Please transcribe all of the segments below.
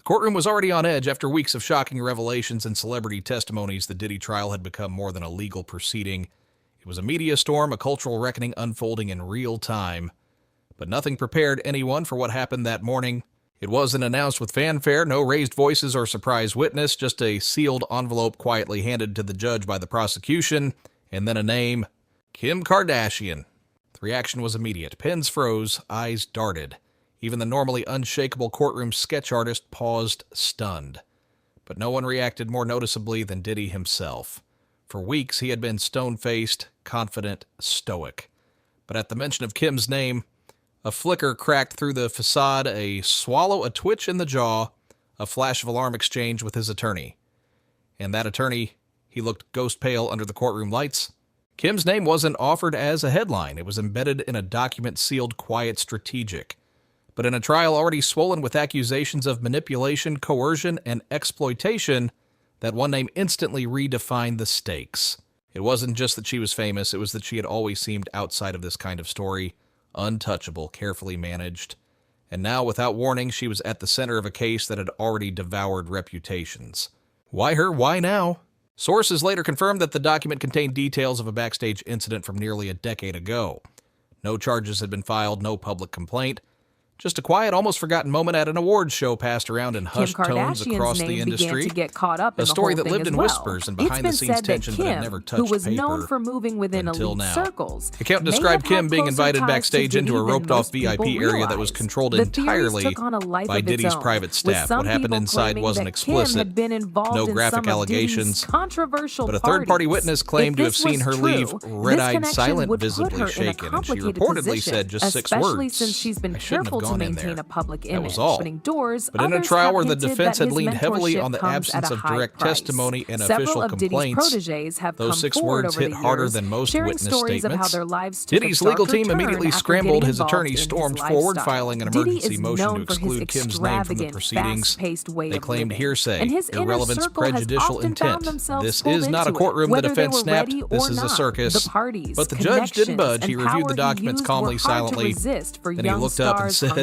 Courtroom was already on edge after weeks of shocking revelations and celebrity testimonies. The Diddy trial had become more than a legal proceeding. It was a media storm, a cultural reckoning unfolding in real time. But nothing prepared anyone for what happened that morning. It wasn't announced with fanfare, no raised voices or surprise witness, just a sealed envelope quietly handed to the judge by the prosecution, and then a name, Kim Kardashian. The reaction was immediate. Pens froze, eyes darted. Even the normally unshakable courtroom sketch artist paused, stunned. But no one reacted more noticeably than Diddy himself. For weeks, he had been stone-faced, confident, stoic. But at the mention of Kim's name, a flicker cracked through the facade, a swallow, a twitch in the jaw, a flash of alarm exchange with his attorney. And that attorney, he looked ghost-pale under the courtroom lights. Kim's name wasn't offered as a headline. It was embedded in a document sealed quiet, strategic. But in a trial already swollen with accusations of manipulation, coercion, and exploitation, that one name instantly redefined the stakes. It wasn't just that she was famous, it was that she had always seemed outside of this kind of story, untouchable, carefully managed. And now, without warning, she was at the center of a case that had already devoured reputations. Why her? Why now? Sources later confirmed that the document contained details of a backstage incident from nearly a decade ago. No charges had been filed, no public complaint. Just a quiet, almost forgotten moment at an awards show passed around in hushed tones across the industry. A story that lived in whispers and behind-the-scenes tension but had never touched paper until now. Account described Kim being invited backstage into a roped-off VIP area that was controlled entirely by Diddy's private staff. What happened inside wasn't explicit, no graphic allegations, but a third-party witness claimed to have seen her leave red-eyed, silent, visibly shaken, and she reportedly said just 6 words. I shouldn't have gone in there. That was all. But in a trial where the defense had leaned heavily on the absence of direct testimony and official complaints, those 6 words hit harder than most witness statements. Diddy's legal team immediately scrambled. His attorney stormed forward, filing an emergency motion to exclude Kim's name from the proceedings. They claimed hearsay, irrelevance, prejudicial intent. This is not a courtroom, the defense snapped. This is a circus. But the judge didn't budge. He reviewed the documents calmly, silently. Then he looked up and said,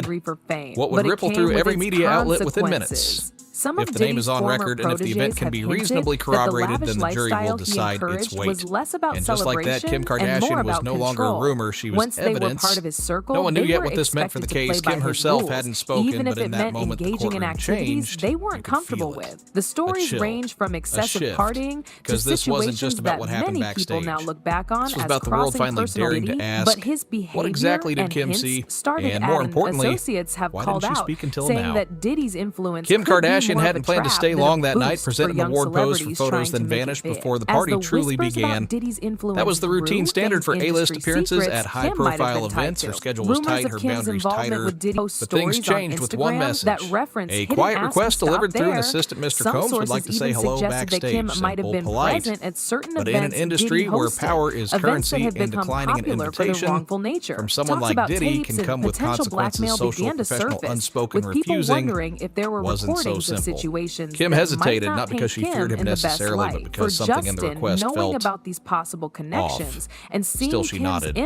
what would ripple through every media outlet within minutes. If the name is on record and if the event can be reasonably corroborated, then the jury will decide its weight. And just like that, Kim Kardashian was no longer a rumor, she was evidence. No one knew yet what this meant for the case. Kim herself hadn't spoken, but in that moment the courtroom changed. They weren't comfortable with. The stories range from excessive partying to situations that many people now look back on as crossing personality, but his behavior and hints started at an associates have called out, saying that Diddy's influence Kim Kardashian hadn't planned to stay long that night, present an award pose for photos, then vanished before the party truly began. That was the routine standard for A-list appearances at high-profile events. Her schedule was tight, her boundaries tighter, but things changed with one message. A quiet request delivered through an assistant, Mr. Combs would like to say hello backstage. Simple, polite. But in an industry where power is currency and declining an invitation from someone like Diddy can come with consequences, social, professional, unspoken refusing wasn't so simple. Kim hesitated, not because she feared him necessarily, but because something in the request felt off. Still she nodded,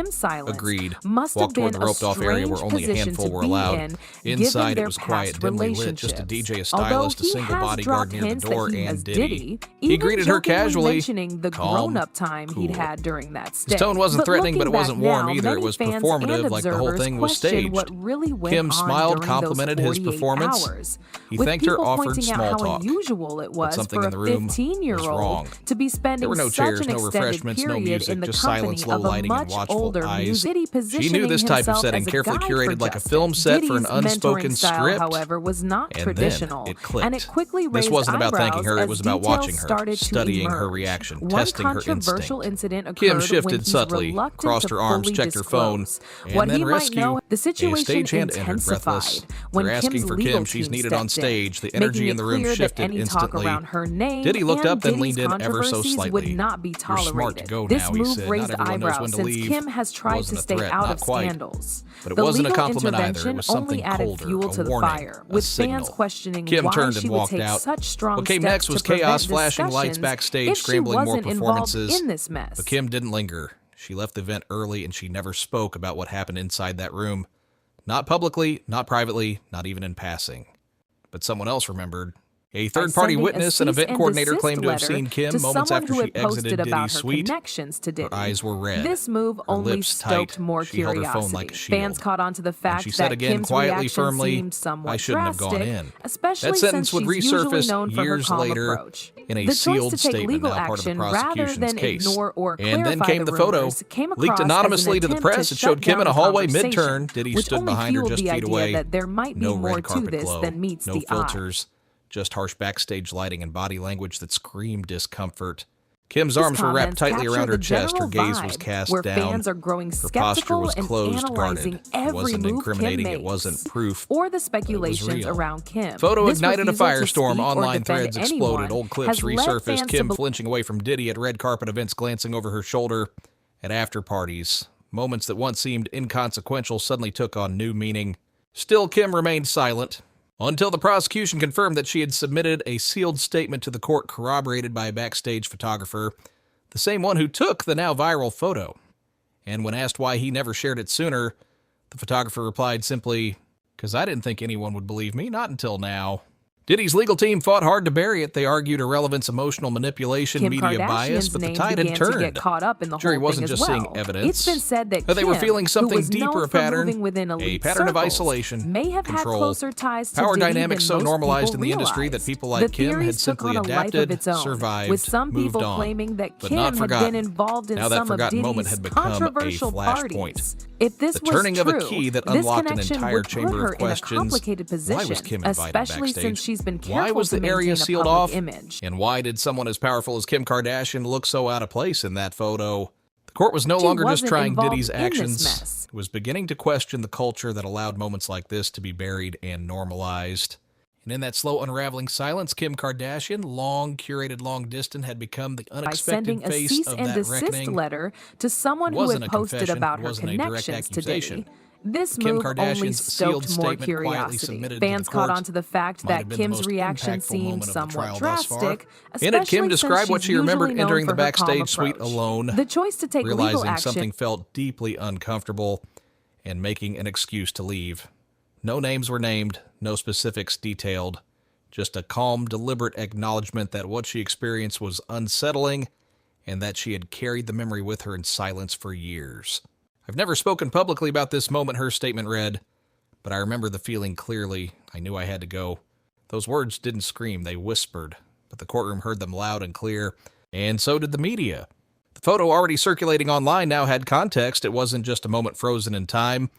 agreed, walked toward the roped-off area where only a handful were allowed. Inside it was quiet, dimly lit, just a DJ, a stylist, a single bodyguard near the door, and Diddy. He greeted her casually, calm, cool. His tone wasn't threatening, but it wasn't warm either. It was performative, like the whole thing was staged. Kim smiled, complimented his performance. He thanked her, offered small talk, but something in the room was wrong. There were no chairs, no refreshments, no music, just silence, low lighting, and watchful eyes. She knew this type of setting, carefully curated like a film set for an unspoken script, and then it clicked. This wasn't about thanking her, it was about watching her, studying her reaction, testing her instinct. Kim shifted subtly, crossed her arms, checked her phone, and then rescue. A stagehand entered, breathless. They're asking for Kim, she's needed on stage. The energy in the room shifted instantly. Diddy looked up, then leaned in ever so slightly. You're smart to go now, he said. Not everyone knows when to leave. It wasn't a threat, not quite. But it wasn't a compliment either. It was something colder, a warning, a signal. Kim turned and walked out. What came next was chaos, flashing lights backstage, scrambling more performances. But Kim didn't linger. She left the event early, and she never spoke about what happened inside that room. Not publicly, not privately, not even in passing. But someone else remembered. A third-party witness and event coordinator claimed to have seen Kim moments after she exited Diddy's suite. Her eyes were red. This move only stoked more curiosity. Fans caught on to the fact that Kim's reaction seemed somewhat drastic, especially since she's usually known for her calm approach. In a sealed statement now part of the prosecution's case. And then came the photo, leaked anonymously to the press. It showed Kim in a hallway mid-turn. Diddy stood behind her just feet away. No red carpet glow, no filters. Just harsh backstage lighting and body language that screamed discomfort. Kim's arms were wrapped tightly around her chest. Her gaze was cast down. Her posture was closed, guarded. It wasn't incriminating. It wasn't proof. Or the speculations around Kim. Photo ignited a firestorm. Online threads exploded. Old clips resurfaced. Kim flinching away from Diddy at red carpet events, glancing over her shoulder at after parties. Moments that once seemed inconsequential suddenly took on new meaning. Still, Kim remained silent. Until the prosecution confirmed that she had submitted a sealed statement to the court corroborated by a backstage photographer, the same one who took the now viral photo. And when asked why he never shared it sooner, the photographer replied simply, "'Cause I didn't think anyone would believe me, not until now." Diddy's legal team fought hard to bury it. They argued irrelevance, emotional manipulation, Kim media Kardashian's bias, but the name tide had began to turned. get caught up in the Jury whole wasn't thing just as well. seeing evidence. It's been said that they were Kim, feeling something who was deeper, known a pattern, for within a pattern of circles, isolation, may have control, had closer ties to power Diddy dynamics than so most normalized in people the industry that realized. people like The Kim had theories took simply on a life of adapted, its own, survived, with some moved people on, claiming that but Kim not had forgotten. been involved in Now that some of forgotten moment Diddy's had become a controversial flashpoint. parties. If this The was turning of a true, key that this unlocked an connection entire would put chamber her of in a questions. complicated position, Why was Kim invited especially backstage? since she's been Why careful was the to area maintain a sealed public off? image. And why did someone as powerful as Kim Kardashian look so out of place in that photo? The court was no longer just trying Diddy's actions. It was beginning to question the culture that allowed moments like this to be buried and normalized. And in that slow unraveling silence, Kim Kardashian, long-curated long-distance, had become the unexpected face of that reckoning. By sending a cease and desist letter to someone who had posted about her connections to Diddy. This move only stoked more curiosity. Fans caught on to the fact that Kim's reaction seemed somewhat drastic, In it, Kim described what she remembered entering the the backstage suite alone, The choice to take legal realizing action something felt deeply uncomfortable, and making an excuse to leave. No names were named, no specifics detailed, just a calm, deliberate acknowledgement that what she experienced was unsettling and that she had carried the memory with her in silence for years. "I've never spoken publicly about this moment," her statement read, "but I remember the feeling clearly. I knew I had to go." Those words didn't scream, they whispered, but the courtroom heard them loud and clear, and so did the media. The photo already circulating online now had context. It wasn't just a moment frozen in time.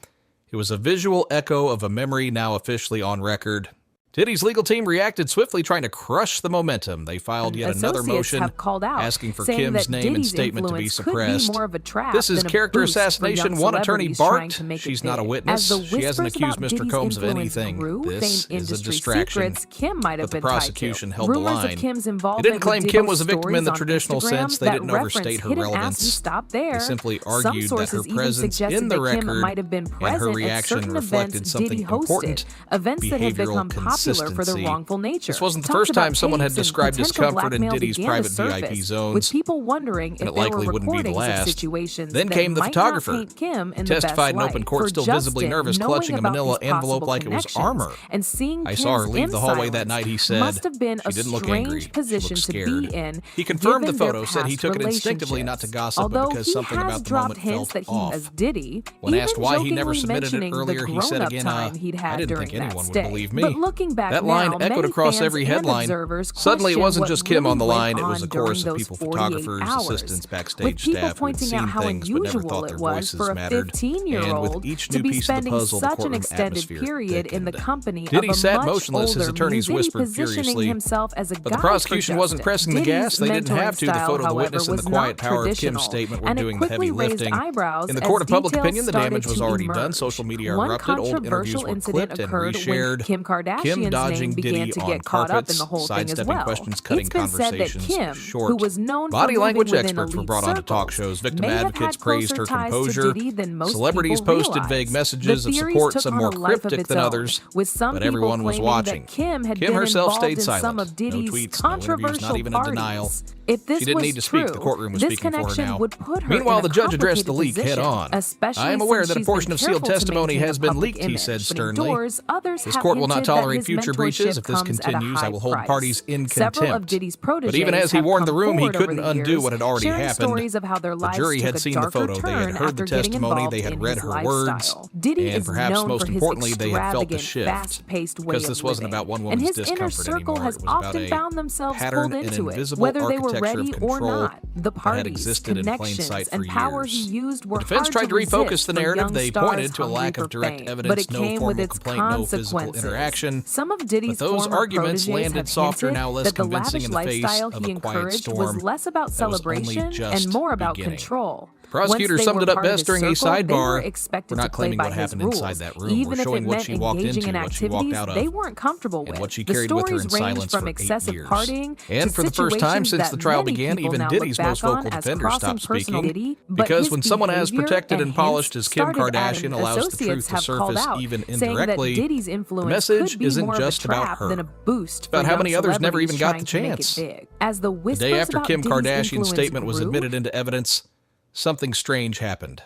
It was a visual echo of a memory now officially on record. Diddy's legal team reacted swiftly, trying to crush the momentum. They filed yet another motion asking for Kim's name and statement to be suppressed. "This is character assassination," one attorney barked. "She's not a witness. She hasn't accused Mr. Combs of anything. This is a distraction." But the prosecution held the line. It didn't claim Kim was a victim in the traditional sense. They didn't overstate her relevance. They simply argued that her presence in the record and her reaction reflected something important: behavioral consistency. For their wrongful nature. This wasn't the first time someone had described discomfort in Diddy's private VIP zones, with people wondering if and it likely wouldn't be the last. Then came the photographer. He testified in open court, still visibly nervous, clutching a manila envelope like it was armor. "I saw her leave the hallway that night," he said. "She didn't look angry. She looked scared." He confirmed the photo, said he took it instinctively not to gossip, but because something about the moment felt off. When asked why he never submitted it earlier, he said again, "I didn't think anyone would believe me." That line echoed across every headline. Suddenly, it wasn't just Kim on the line. It was a chorus of people, photographers, assistants, backstage staff who had seen things but never thought their voices mattered. And with each new piece of the puzzle, the courtroom atmosphere thickened. Diddy sat motionless, his attorneys whispered furiously. But the prosecution wasn't pressing the gas. They didn't have to. The photo of the witness and the quiet power of Kim's statement were doing the heavy lifting. In the court of public opinion, the damage was already done. Social media erupted. Old interviews were clipped and reshared. Kim dodging Diddy on carpets, sidestepping questions, cutting conversations short. Body language experts were brought on to talk shows. Victim advocates praised her composure. Celebrities posted vague messages of support, some more cryptic than others, but everyone was watching. Kim herself stayed silent. No tweets, no interviews, not even a denial. She didn't need to speak. The courtroom was speaking for her now. Meanwhile, the judge addressed the leak head on. "I am aware that a portion of sealed testimony has been leaked," he said sternly. "This court will not tolerate future breaches. If this continues, I will hold parties in Several of contempt. Diddy's But proteges even as he have warned the come room, he forward couldn't over the undo years, what had already sharing happened. stories of how their The lives jury took had a seen the darker photo. They had turn heard the after getting testimony. involved They had in read his her words. lifestyle. Diddy And is perhaps known most for his importantly, they had felt the extravagant, shift. fast-paced way Because of this wasn't living. about one And woman's his inner discomfort circle anymore. has It was about often a found themselves pattern pulled and into it, invisible whether they were architecture ready of or control not. The that had parties, existed in plain connections, sight for and power he years. used were The defense hard tried to resist refocus the for narrative. young They stars pointed to a hungry lack for of direct fame, evidence, but it no came with formal its complaint, no physical consequences. interaction. Some of Diddy's But those former arguments proteges landed have softer, hinted now less that the convincing in lavish the face lifestyle of he a quiet encouraged storm was less about that was only celebration just and more about beginning. control. The prosecutor Once they summed were it up part of best his during a circle, they were sidebar. expected We're to not play claiming by what his happened rules, inside that room. even We're if showing it what meant she walked engaging into, in what she walked activities out of, they weren't comfortable with. and what she The carried with her stories in range silence from for 8 excessive years. partying And to for the first time situations since the that trial many began, people even now Diddy's look most back on vocal as defender crossing stopped personal speaking. Diddy, but Because his when someone as behavior protected and polished hints as Kim started Kardashian adding allows the associates truth to have called surface out, even saying that indirectly, Diddy's the influence message could be isn't more of a just about trap her. than a boost It's about for how young many others never even got the celebrities trying to make chance. it big. As the The whispers day after about Kim Diddy's Kardashian's influence statement was grew, admitted into evidence, something strange happened.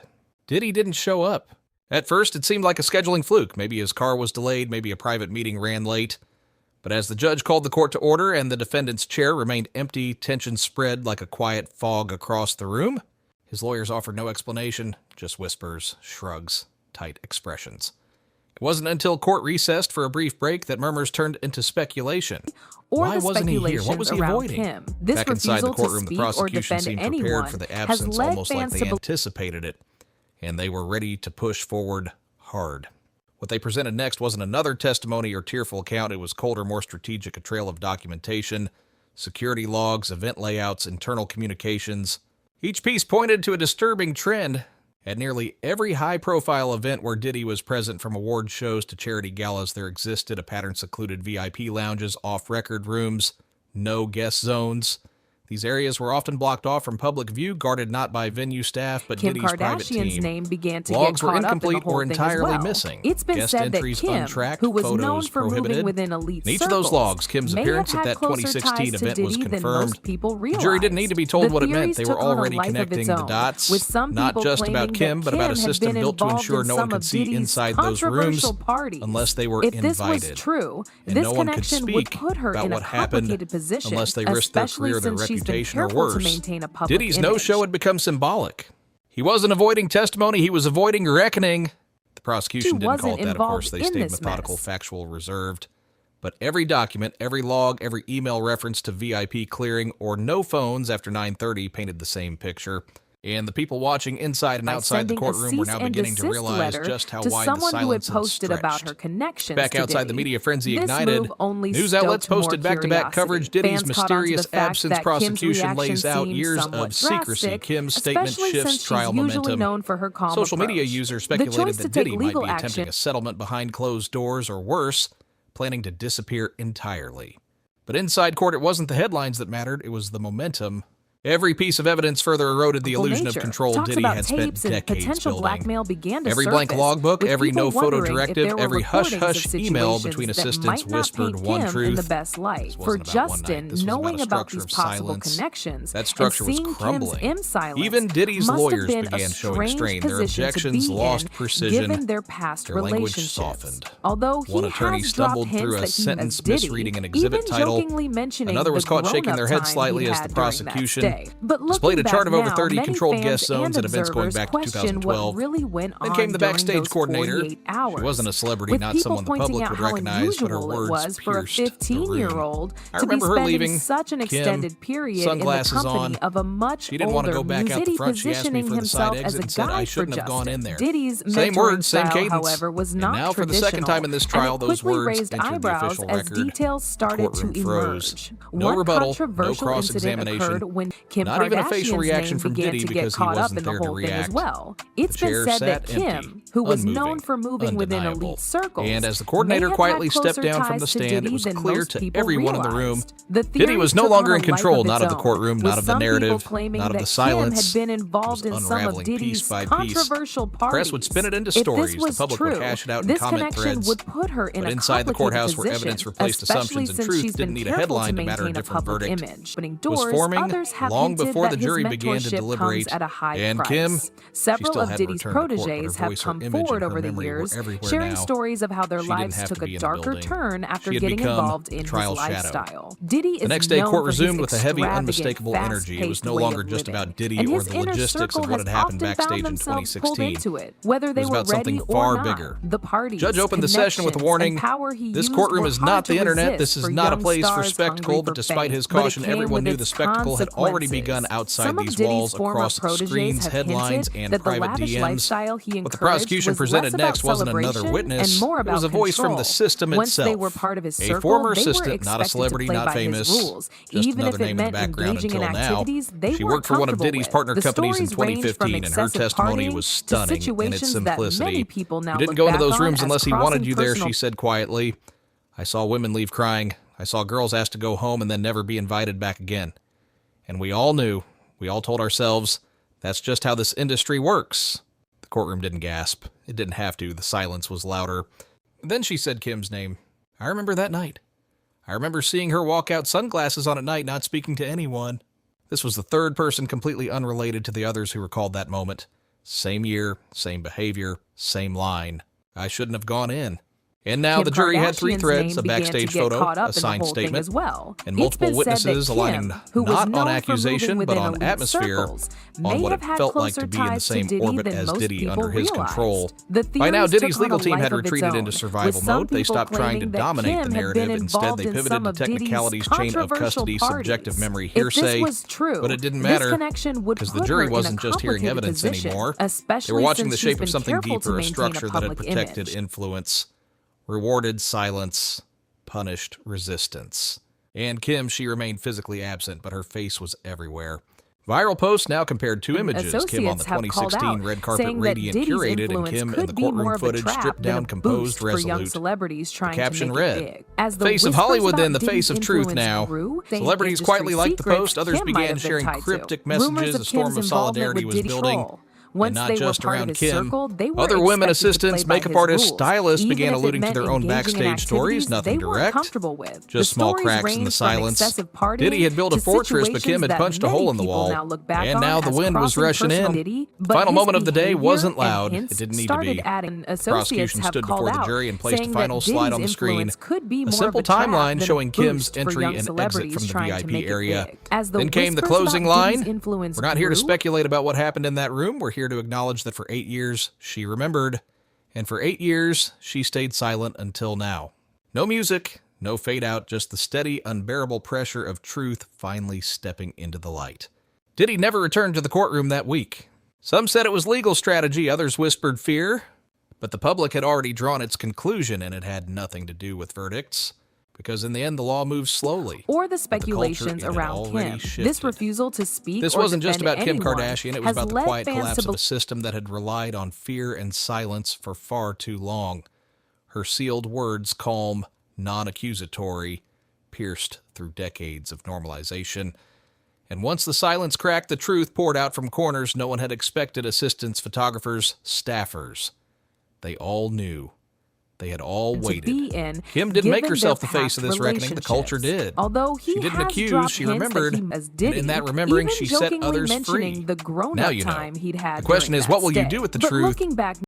Diddy didn't show up. At first, it seemed like a scheduling fluke. Maybe his car was delayed, maybe a private meeting ran late. But as the judge called the court to order and the defendant's chair remained empty, tension spread like a quiet fog across the room. His lawyers offered no explanation, just whispers, shrugs, tight expressions. It wasn't until court recessed for a brief break that murmurs turned into speculation. Or Why the wasn't he here? What was he around avoiding? Kim. This Back inside the refusal courtroom, to the speak or prosecution defend seemed anyone prepared for the has absence, led almost like fans they to believe anticipated it, and they were ready to push forward hard. What they presented next wasn't another testimony or tearful account. It was colder, more strategic, a trail of documentation, security logs, event layouts, internal communications. Each piece pointed to a disturbing trend. At nearly every high-profile event where Diddy was present, from award shows to charity galas, there existed a pattern: secluded VIP lounges, off-record rooms, no guest zones. These areas were often blocked off from public view, guarded not by venue staff, but Kim Diddy's private Kardashian's team. name began to Logs get were caught up in the incomplete whole or thing as entirely well. missing. It's been Guest said that entries Kim, untracked, who was photos known for prohibited. moving within elite In each of circles, those logs, Kim's may appearance have at had that closer 2016 ties to event was Diddy than confirmed. most people The jury didn't need to be told The what it meant. theories They were took on a already life of its connecting the own, dots, with some not people just about claiming Kim, that but about a Kim had system been built to involved ensure in no one some could of see Diddy's inside those rooms controversial parties. unless they were If this invited. was true, And this no one could connection speak would put her about in a what happened complicated position, unless they risked their especially career, their since she's been reputation, or careful to worse. maintain a public Diddy's image. no-show had become symbolic. He wasn't avoiding testimony, he was avoiding reckoning. The prosecution didn't call it that, of course. They stayed methodical, factual, reserved. But every document, every log, every email reference to VIP clearing or no phones after 9:30 painted the same picture. And the people watching inside and outside the courtroom were now beginning to realize just how wide the silence had stretched. About her connections Back outside, the media frenzy ignited. News outlets posted back-to-back coverage. Diddy's mysterious absence. Prosecution lays out years of secrecy. Kim's statement shifts trial momentum. Social media users speculated that Diddy might be attempting a settlement behind closed doors, or worse, planning to disappear entirely. But inside court, it wasn't the headlines that mattered, it was the momentum. Every piece of evidence further eroded the illusion of control Diddy had spent decades building. Every blank logbook, every no-photo directive, every hush-hush email between assistants whispered one truth. For Justin, knowing about these possible connections, that structure was crumbling. Even Diddy's lawyers began showing strain. Their objections lost precision. Given their past their language relationships. softened. Although One attorney stumbled through a sentence misreading an exhibit title. Another was caught shaking their head slightly as the prosecution displayed a chart of over 30 controlled guest zones at events going back to 2012. Then came the backstage coordinator. She wasn't a celebrity, not someone the public would recognize, but her words pierced the room. I remember her leaving. Such an extended period sunglasses in the company on. Of a much she didn't want to go back out the front. She asked me for the side exit and said I shouldn't have gone in there. Same words, same cadence. However, was not and now for the second time in this trial, those words entered the official record. Details started Courtroom to froze. emerge. No rebuttal, no cross-examination, not even a facial reaction from Diddy because he wasn't there to react. It's been said that Kim, who was known for moving within elite circles, and as the coordinator quietly stepped down from the stand, it was clear to everyone in the room Diddy was no longer in control, not of the courtroom, not of the narrative, not of the silence. It was unraveling piece by piece. The press would spin it into stories, the public would cash it out in comment threads. But inside the courthouse, where evidence replaced assumptions and truth didn't need a headline to matter a different verdict, was forming long before the jury began to deliberate, and Kim, she still hadn't returned to court, but her voice, her come forward over the years, sharing stories of how their lives took a darker turn after getting involved in his lifestyle. Diddy is the next day, court known for resumed his with a heavy, extravagant, unmistakable energy. It was no fast-paced longer way of just living. about Diddy And or his the inner logistics circle of what has had happened often found backstage in themselves pulled 2016. into it, whether they It was were about something ready far or not. bigger. The parties, Judge opened the session with a connections, warning. and power he This used courtroom were is hard not the to internet. resist This is for not a young place for stars spectacle, hungry but for despite fame. his But it caution, came everyone with knew the its spectacle had already begun consequences. outside Some of these Diddy's walls, former across protégés screens, have headlines, hinted and that the private lavish DMs. lifestyle he What the encouraged prosecution was presented less next about wasn't another celebration witness. and more It was about a voice from the control. system Once they itself. were part of his A circle, former they were assistant, not a expected celebrity, to play not by famous, his rules, just even another if it name in the meant background engaging in until now. activities they She weren't worked for one of comfortable Diddy's with. partner The companies in stories ranged from 2015, and her excessive testimony partying was to stunning in its situations that many simplicity. people now You didn't look go into back those on rooms as unless he wanted crossing you there, personal she said quietly. I saw women leave crying. I saw girls asked to go home and then never be invited back again. And we all knew, we all told ourselves, that's just how this industry works. The courtroom didn't gasp. It didn't have to. The silence was louder. Then she said Kim's name. I remember that night. I remember seeing her walk out, sunglasses on at night, not speaking to anyone. This was the third person completely unrelated to the others who recalled that moment. Same year, same behavior, same line. I shouldn't have gone in. And now Kim the jury had three Kardashian's threads, name a began to backstage get photo, caught up a in the signed whole thing statement, as well. and It's multiple been said that witnesses Kim, aligning who was not known on for accusation, moving but within on elite atmosphere, circles, on may what have it had felt like to closer be in the ties to same Diddy orbit than as most Diddy people under his realized. control. The By now, theories Diddy's took on legal a team life had of its retreated own, into with survival some mode. They people stopped trying to claiming that dominate Kim the had been narrative. Instead, involved they in pivoted some to of Diddy's technicalities, chain of controversial custody, subjective parties. memory, If this hearsay. was true, But it didn't this matter connection would because the put jury her in a wasn't just hearing complicated evidence position, anymore. They especially were watching the since she's shape been of something careful to deeper, a maintain structure that had public protected image. influence, rewarded silence, punished resistance. And Kim, she remained physically absent, but her face was everywhere. Viral posts now compared two images, Kim on the Associates have called 2016 out, red carpet saying that radiant Diddy's curated, and influence Kim in could the be more courtroom of a footage trap stripped than down, a composed, boost for young resolute. celebrities The trying to caption make read, it big. As the Face of whispers Hollywood about then, the Diddy's face of truth influence now. grew, saying Celebrities industry quietly liked the secrets post, others Kim might began have been sharing tied to. cryptic Rumors messages, of a storm Kim's of involvement solidarity with was Diddy building. troll. And Once not they were just part around of his Kim. circle, they were Other women expected to assistants, play by makeup his artists, rules, stylists even began if it alluding to meant their own engaging in backstage stories, activities nothing they weren't direct, comfortable with. just The small stories cracks in the ranged from silence. excessive partying Diddy had built a to fortress, but Kim situations had that punched a many hole in the people wall. now look back And on now the as wind was crossing rushing personal in. Diddy, The but final his moment of the day behavior wasn't and loud. It hints didn't need to started be. adding. The Associates prosecution have stood called before the out, jury and placed a saying final that slide Diddy's on the screen. influence could be A more simple of a trap timeline than showing a Kim's boost for entry young and exit celebrities from the trying to VIP make it area. big. As the Then came the whispers closing about Diddy's line. influence We're not here to grew, speculate about what happened in that room. We're here to acknowledge that for 8 years, she remembered. And for 8 years, she stayed silent until now. No music, no fade out, just the steady, unbearable pressure of truth finally stepping into the light. Diddy never returned to the courtroom that week. Some said it was legal strategy, others whispered fear. But the public had already drawn its conclusion, and it had nothing to do with verdicts. Because in the end, the law moves slowly. Or the speculations around Kim. This refusal to speak This or wasn't just defend about Kim anyone Kardashian. It was has about the led quiet fans collapse to of a system that had relied on fear and silence for far too long. Her sealed words, calm, non-accusatory, pierced through decades of normalization. And once the silence cracked, the truth poured out from corners no one had expected: assistants, photographers, staffers. They all knew. They had all waited. Kim didn't make herself the face of this reckoning. The culture did. Although she didn't accuse, she remembered. And in that remembering, she set others free. The Now you know. time he'd had The question is, what will you do with the truth? Looking back